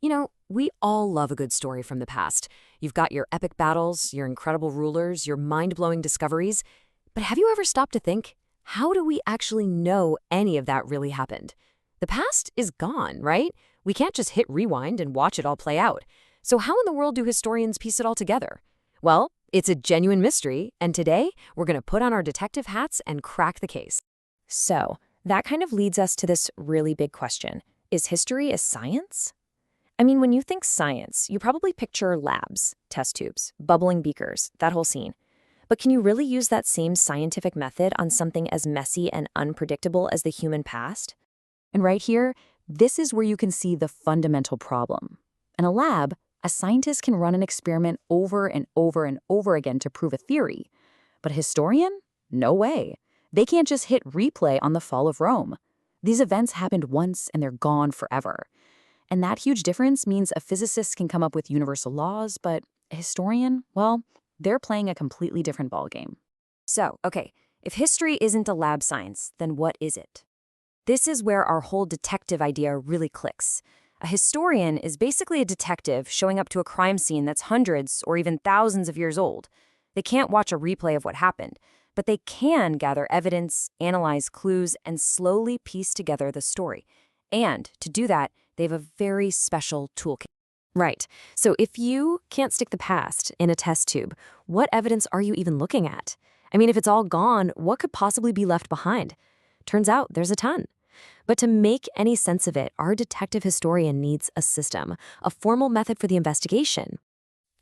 We all love a good story from the past. You've got your epic battles, your incredible rulers, your mind-blowing discoveries. But have you ever stopped to think, how do we actually know any of that really happened? The past is gone, right? We can't just hit rewind and watch it all play out. So how in the world do historians piece it all together? Well, it's a genuine mystery, and today we're going to put on our detective hats and crack the case. So, that kind of leads us to this really big question. Is history a science? I mean, when you think science, you probably picture labs, test tubes, bubbling beakers, that whole scene. But can you really use that same scientific method on something as messy and unpredictable as the human past? And right here, this is where you can see the fundamental problem. In a lab, a scientist can run an experiment over and over and over again to prove a theory. But a historian? No way. They can't just hit replay on the fall of Rome. These events happened once and they're gone forever. And that huge difference means a physicist can come up with universal laws, but a historian, well, they're playing a completely different ballgame. So, okay, if history isn't a lab science, then what is it? This is where our whole detective idea really clicks. A historian is basically a detective showing up to a crime scene that's hundreds or even thousands of years old. They can't watch a replay of what happened, but they can gather evidence, analyze clues, and slowly piece together the story. And to do that, they have a very special toolkit. Right. So if you can't stick the past in a test tube, what evidence are you even looking at? I mean, if it's all gone, what could possibly be left behind? Turns out there's a ton. But to make any sense of it, our detective historian needs a system, a formal method for the investigation.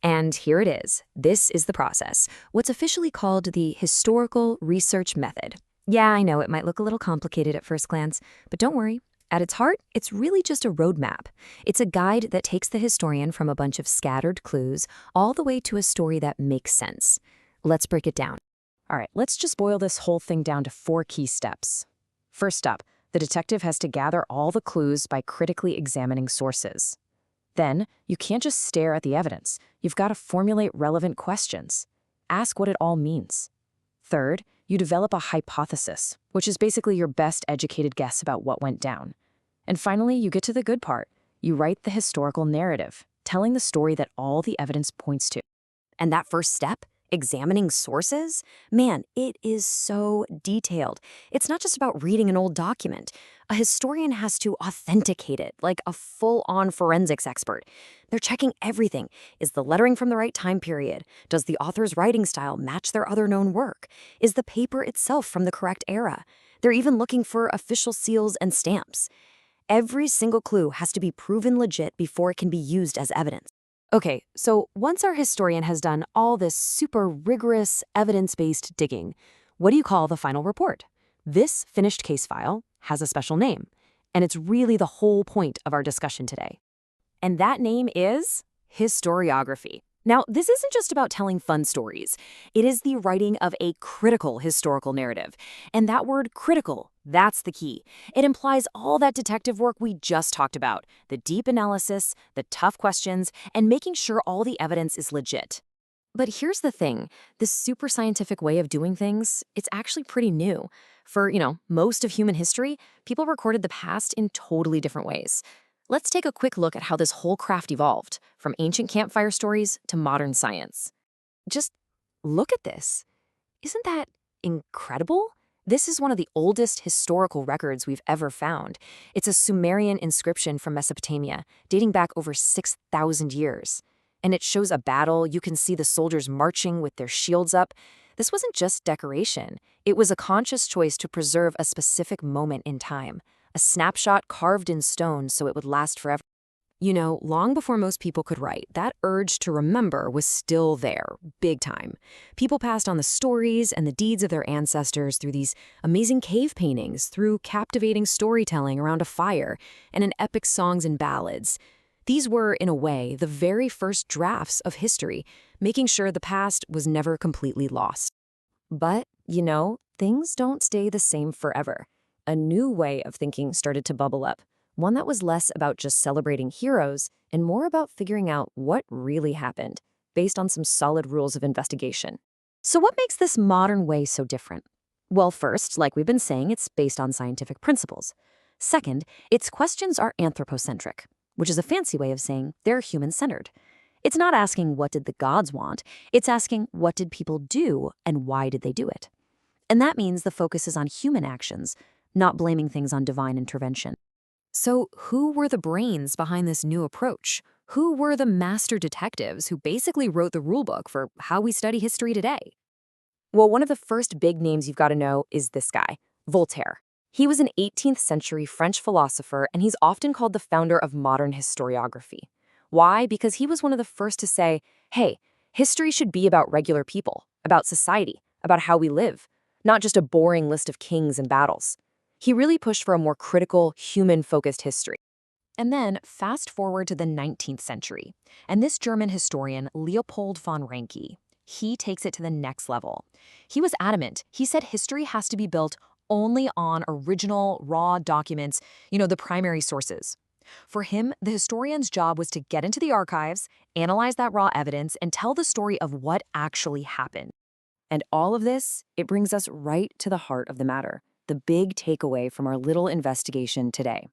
And here it is. This is the process, what's officially called the historical research method. Yeah, I know it might look a little complicated at first glance, but don't worry. At its heart, it's really just a roadmap. It's a guide that takes the historian from a bunch of scattered clues all the way to a story that makes sense. Let's break it down. All right, let's just boil this whole thing down to 4 key steps. First up, the detective has to gather all the clues by critically examining sources. Then, you can't just stare at the evidence. You've got to formulate relevant questions. Ask what it all means. Third, you develop a hypothesis, which is basically your best educated guess about what went down. And finally, you get to the good part. You write the historical narrative, telling the story that all the evidence points to. And that first step, examining sources, man, it is so detailed. It's not just about reading an old document. A historian has to authenticate it, like a full-on forensics expert. They're checking everything. Is the lettering from the right time period? Does the author's writing style match their other known work? Is the paper itself from the correct era? They're even looking for official seals and stamps. Every single clue has to be proven legit before it can be used as evidence. Okay, so once our historian has done all this super rigorous, evidence-based digging, what do you call the final report? This finished case file has a special name, and it's really the whole point of our discussion today. And that name is historiography. Now, this isn't just about telling fun stories. It is the writing of a critical historical narrative. And that word critical, that's the key. It implies all that detective work we just talked about, the deep analysis, the tough questions, and making sure all the evidence is legit. But here's the thing, this super scientific way of doing things, it's actually pretty new. For, most of human history, people recorded the past in totally different ways. Let's take a quick look at how this whole craft evolved, from ancient campfire stories to modern science. Just look at this. Isn't that incredible? This is one of the oldest historical records we've ever found. It's a Sumerian inscription from Mesopotamia, dating back over 6,000 years. And it shows a battle. You can see the soldiers marching with their shields up. This wasn't just decoration. It was a conscious choice to preserve a specific moment in time. A snapshot carved in stone so it would last forever. Long before most people could write, that urge to remember was still there, big time. People passed on the stories and the deeds of their ancestors through these amazing cave paintings, through captivating storytelling around a fire, and in epic songs and ballads. These were, in a way, the very first drafts of history, making sure the past was never completely lost. But, things don't stay the same forever. A new way of thinking started to bubble up, one that was less about just celebrating heroes and more about figuring out what really happened, based on some solid rules of investigation. So what makes this modern way so different? Well, first, like we've been saying, it's based on scientific principles. Second, its questions are anthropocentric. which is a fancy way of saying they're human-centered. It's not asking what did the gods want, it's asking what did people do and why did they do it. And that means the focus is on human actions, not blaming things on divine intervention. So who were the brains behind this new approach? Who were the master detectives who basically wrote the rulebook for how we study history today? Well, one of the first big names you've got to know is this guy, Voltaire. He was an 18th century French philosopher, and he's often called the founder of modern historiography. Why? Because he was one of the first to say, hey, history should be about regular people, about society, about how we live, not just a boring list of kings and battles. He really pushed for a more critical, human-focused history. And then fast forward to the 19th century, and this German historian, Leopold von Ranke, he takes it to the next level. He was adamant. He said history has to be built only on original, raw documents, the primary sources. For him, the historian's job was to get into the archives, analyze that raw evidence, and tell the story of what actually happened. And all of this, it brings us right to the heart of the matter, the big takeaway from our little investigation today.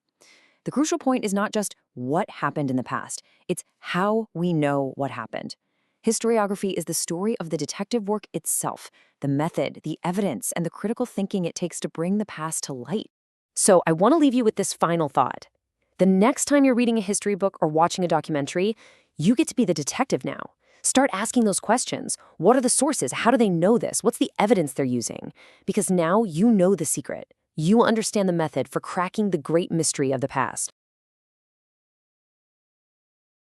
The crucial point is not just what happened in the past, it's how we know what happened. Historiography is the story of the detective work itself, the method, the evidence, and the critical thinking it takes to bring the past to light. So I want to leave you with this final thought. The next time you're reading a history book or watching a documentary, you get to be the detective now. Start asking those questions. What are the sources? How do they know this? What's the evidence they're using? Because now you know the secret. You understand the method for cracking the great mystery of the past.